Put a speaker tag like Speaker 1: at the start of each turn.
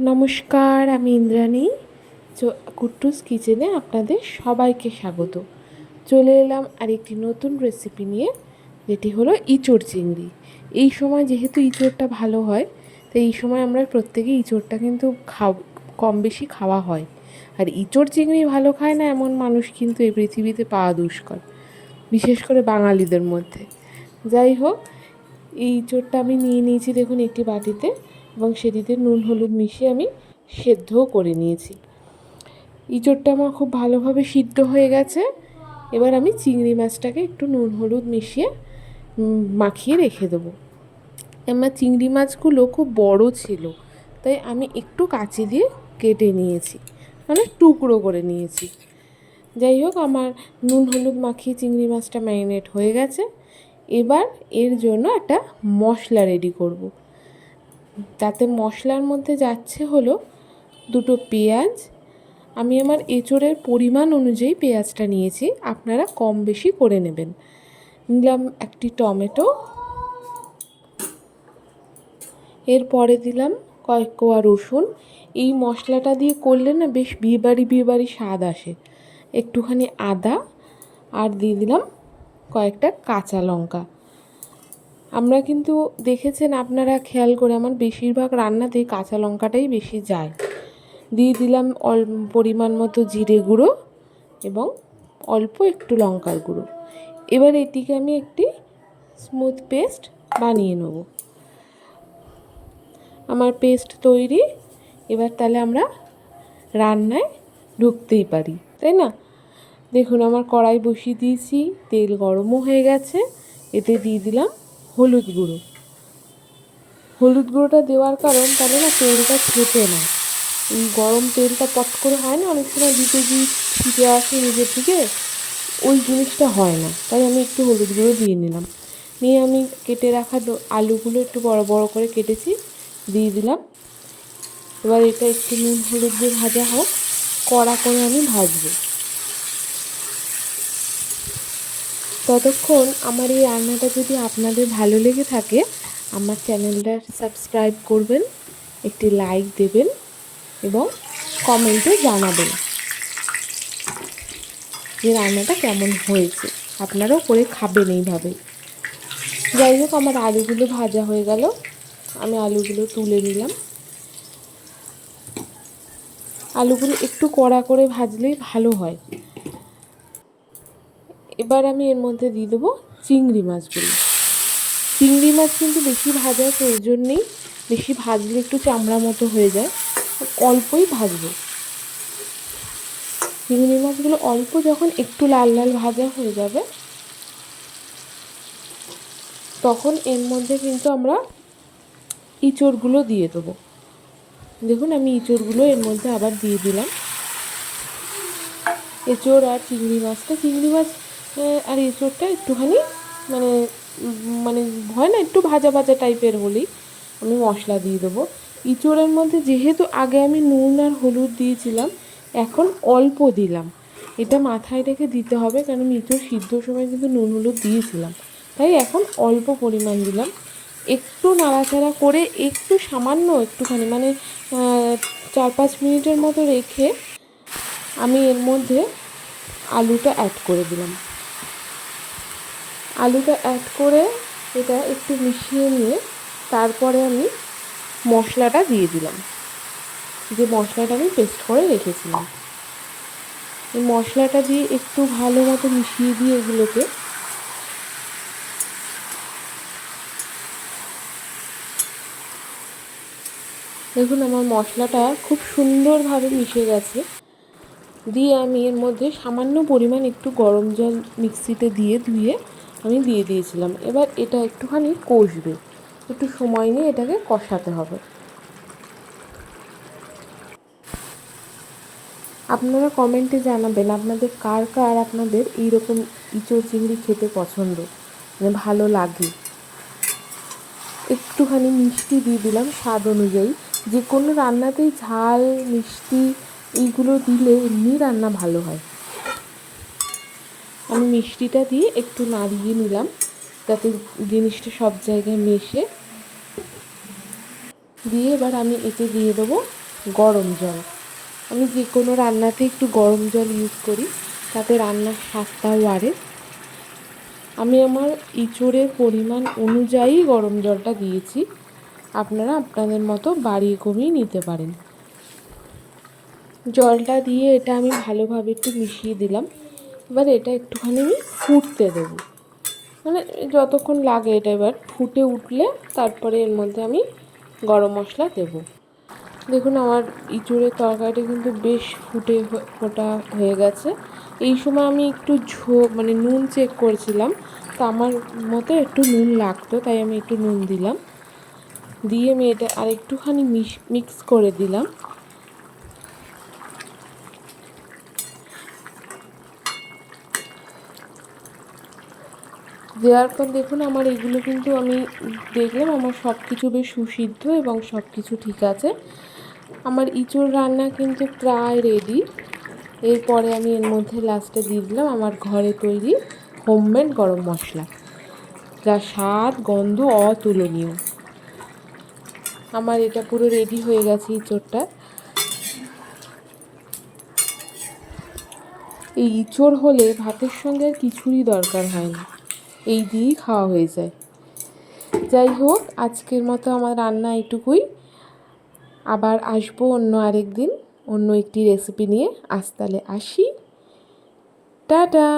Speaker 1: নমস্কার, আমি ইন্দ্রাণী। কুট্টুস কিচেনে আপনাদের সবাইকে স্বাগত। চলে এলাম আরেকটি নতুন রেসিপি নিয়ে, যেটি হলো ইঁচড় চিংড়ি। এই সময় যেহেতু ইঁচড়টা ভালো হয়, তাই এই সময় আমরা প্রত্যেকেই ইঁচড়টা কিন্তু কম বেশি খাওয়া হয়। আর ইঁচড় চিংড়ি ভালো খায় না এমন মানুষ কিন্তু এই পৃথিবীতে পাওয়া দুষ্কর, বিশেষ করে বাঙালিদের মধ্যে। যাই হোক, এই ইঁচড়টা আমি নিয়ে নিয়েছি দেখুন একটি বাটিতে, এবং সেটিতে নুন হলুদ মিশিয়ে আমি সেদ্ধও করে নিয়েছি। ইঁচড়টা আমার খুব ভালোভাবে সিদ্ধ হয়ে গেছে। এবার আমি চিংড়ি মাছটাকে একটু নুন হলুদ মিশিয়ে মাখিয়ে রেখে দেবো। আমার চিংড়ি মাছগুলো খুব বড় ছিল, তাই আমি একটু কাঁচি দিয়ে কেটে নিয়েছি, মানে টুকরো করে নিয়েছি। যাই হোক, আমার নুন হলুদ মাখিয়ে চিংড়ি মাছটা ম্যারিনেট হয়ে গেছে। এবার এর জন্য একটা মশলা রেডি করব। তাতে মশলার মধ্যে যাচ্ছে হলো 2টো পেঁয়াজ। আমি আমার এঁচড়ের পরিমাণ অনুযায়ী পেঁয়াজটা নিয়েছি, আপনারা কম বেশি করে নেবেন। নিলাম একটি টমেটো, এরপরে দিলাম কয়েক কোয়া রসুন। এই মশলাটা দিয়ে করলে না বেশ বিয়েবাড়ি স্বাদ আসে। একটুখানি আদা, আর দিয়ে দিলাম কয়েকটা কাঁচা লঙ্কা। আমরা কিন্তু দেখেছেন, আপনারা খেয়াল করে, আমার বেশিরভাগ রান্নাতেই কাঁচা লঙ্কাটাই বেশি যায়। দিয়ে দিলাম পরিমাণ মতো জিরে গুঁড়ো এবং অল্প একটু লঙ্কার গুঁড়ো। এবার এটিকে আমি একটি স্মুথ পেস্ট বানিয়ে নেব। আমার পেস্ট তৈরি। এবার তাহলে আমরা রান্নায় ঢুকতেই পারি, তাই না? দেখুন, আমার কড়াই বসিয়ে দিয়েছি, তেল গরমও হয়ে গেছে। এতে দিয়ে দিলাম হলুদ গুঁড়ো। হলুদ গুঁড়োটা দেওয়ার কারণ, তাহলে না তেলটা ছেটে না। এই গরম তেলটা পট করে হয় না, অনেক সময় দিতে গিয়ে ছিটে আসে নিজের দিকে, ওই জিনিসটা হয় না। তাই আমি একটু হলুদ গুঁড়ো দিয়ে নিলাম। নিয়ে আমি কেটে রাখা আলুগুলো একটু বড় বড় করে কেটেছি, দিয়ে দিলাম। এবার এটা একটু নুন হলুদ দিয়ে ভাজা হোক, কড়া করে আমি ভাজবো। ততক্ষণ আমার এই রান্নাটা যদি আপনাদের ভালো লেগে থাকে, আমার চ্যানেলটা সাবস্ক্রাইব করবেন, একটি লাইক দেবেন এবং কমেন্টে জানাবেন যে রান্নাটা কেমন হয়েছে। আপনারাও করে খাবেন এইভাবে। যাই হোক, আমার আলুগুলো ভাজা হয়ে গেল, আমি আলুগুলো তুলে নিলাম। আলুগুলো একটু কড়া করে ভাজলেই ভালো হয়। এবার আমি এর মধ্যে দিয়ে দেবো চিংড়ি মাছগুলো। চিংড়ি মাছ কিন্তু বেশি ভাজার প্রয়োজন নেই, বেশি ভাজলে একটু চামড়া মতো হয়ে যায়, অল্পই ভাজবো। চিংড়ি মাছগুলো অল্প যখন একটু লাল লাল ভাজা হয়ে যাবে, তখন এর মধ্যে কিন্তু আমরা ইঁচড়গুলো দিয়ে দেবো। দেখুন, আমি ইঁচড়গুলো এর মধ্যে আবার দিয়ে দিলাম। এঁচড় আর চিংড়ি মাছ আর এঁচড়টা একটুখানি মানে মানে হয় না, একটু ভাজা ভাজা টাইপের হলেই আমি মশলা দিয়ে দেবো। ইঁচড়ের মধ্যে যেহেতু আগে আমি নুন আর হলুদ দিয়েছিলাম, এখন অল্প দিলাম। এটা মাথায় রেখে দিতে হবে, কারণ ইঁচড় সিদ্ধর সময় কিন্তু নুন হলুদ দিয়েছিলাম, তাই এখন অল্প পরিমাণ দিলাম। একটু নাড়াচাড়া করে একটু সামান্য একটুখানি, মানে 4-5 মিনিটের মতো রেখে আমি এর মধ্যে আলুটা অ্যাড করে দিলাম। আলুটা অ্যাড করে এটা একটু মিশিয়ে নিয়ে তারপরে আমি মশলাটা দিয়ে দিলাম, যে মশলাটা আমি পেস্ট করে রেখেছিলাম। এই মশলাটা দিয়ে একটু ভালো মতো মিশিয়ে দিয়ে এগুলোকে দেখুন, আমার মশলাটা খুব সুন্দরভাবে মিশে গেছে। দিয়ে আমি এর মধ্যে সামান্য পরিমাণ একটু গরম জল মিক্সিতে দিয়ে ধুয়ে আমি দিয়ে দিয়েছিলাম। এবার এটা একটুখানি কষবে, একটু সময় নিয়ে এটাকে কষাতে হবে। আপনারা কমেন্টে জানাবেন আপনাদের কার কার আপনাদের এইরকম ইঁচড় চিংড়ি খেতে পছন্দ, মানে ভালো লাগে। একটুখানি মিষ্টি দিয়ে দিলাম স্বাদ অনুযায়ী। যে কোনো রান্নাতেই ঝাল মিষ্টি এইগুলো দিলে এমনি রান্না ভালো হয়। আমি মিষ্টিটা দিয়ে একটু নাড়িয়ে নিলাম, যাতে জিনিসটা সব জায়গায় মেশে। দিয়ে এবার আমি এতে দিয়ে দেবো গরম জল। আমি যে কোনো রান্নাতে একটু গরম জল ইউজ করি, তাতে রান্নার স্বাদটাও বাড়ে। আমি আমার ইঁচড়ের পরিমাণ অনুযায়ী গরম জলটা দিয়েছি, আপনারা আপনাদের মতো বাড়িয়ে কমিয়ে নিতে পারেন। জলটা দিয়ে এটা আমি ভালোভাবে একটু মিশিয়ে দিলাম। এবার এটা একটুখানি আমি ফুটতে দেবো, মানে যতক্ষণ লাগে এটা। এবার ফুটে উঠলে তারপরে এর মধ্যে আমি গরম মশলা দেবো। দেখুন আমার ইঁচড়ের তরকারিটা কিন্তু বেশ ফোটা হয়ে গেছে। এই সময় আমি একটু মানে নুন চেক করেছিলাম, তো আমার মতো একটু নুন লাগতো, তাই আমি একটু নুন দিলাম। দিয়ে আমি এটা আর একটুখানি মিক্স করে দিলাম। দেওয়ার পর দেখুন আমার এগুলো কিন্তু আমি দেখলাম আমার সব কিছু বেশ সুসিদ্ধ এবং সব কিছু ঠিক আছে। আমার ইঁচড় রান্না কিন্তু প্রায় রেডি। এরপরে আমি এর মধ্যে লাস্টে দিয়ে দিলাম আমার ঘরে তৈরি হোমমেড গরম মশলা, যা স্বাদ গন্ধ অতুলনীয়। আমার এটা পুরো রেডি হয়ে গেছে ইঁচড়টা। এই ইঁচড় হলে ভাতের সঙ্গে আর কিছুরই দরকার হয় না, এই দিয়েই খাওয়া হয়ে যায়। যাই হোক, আজকের মতো আমার রান্না এইটুকুই। আবার আসবো অন্য আরেক দিন অন্য একটি রেসিপি নিয়ে। আজ তাহলে আসি, টাটা।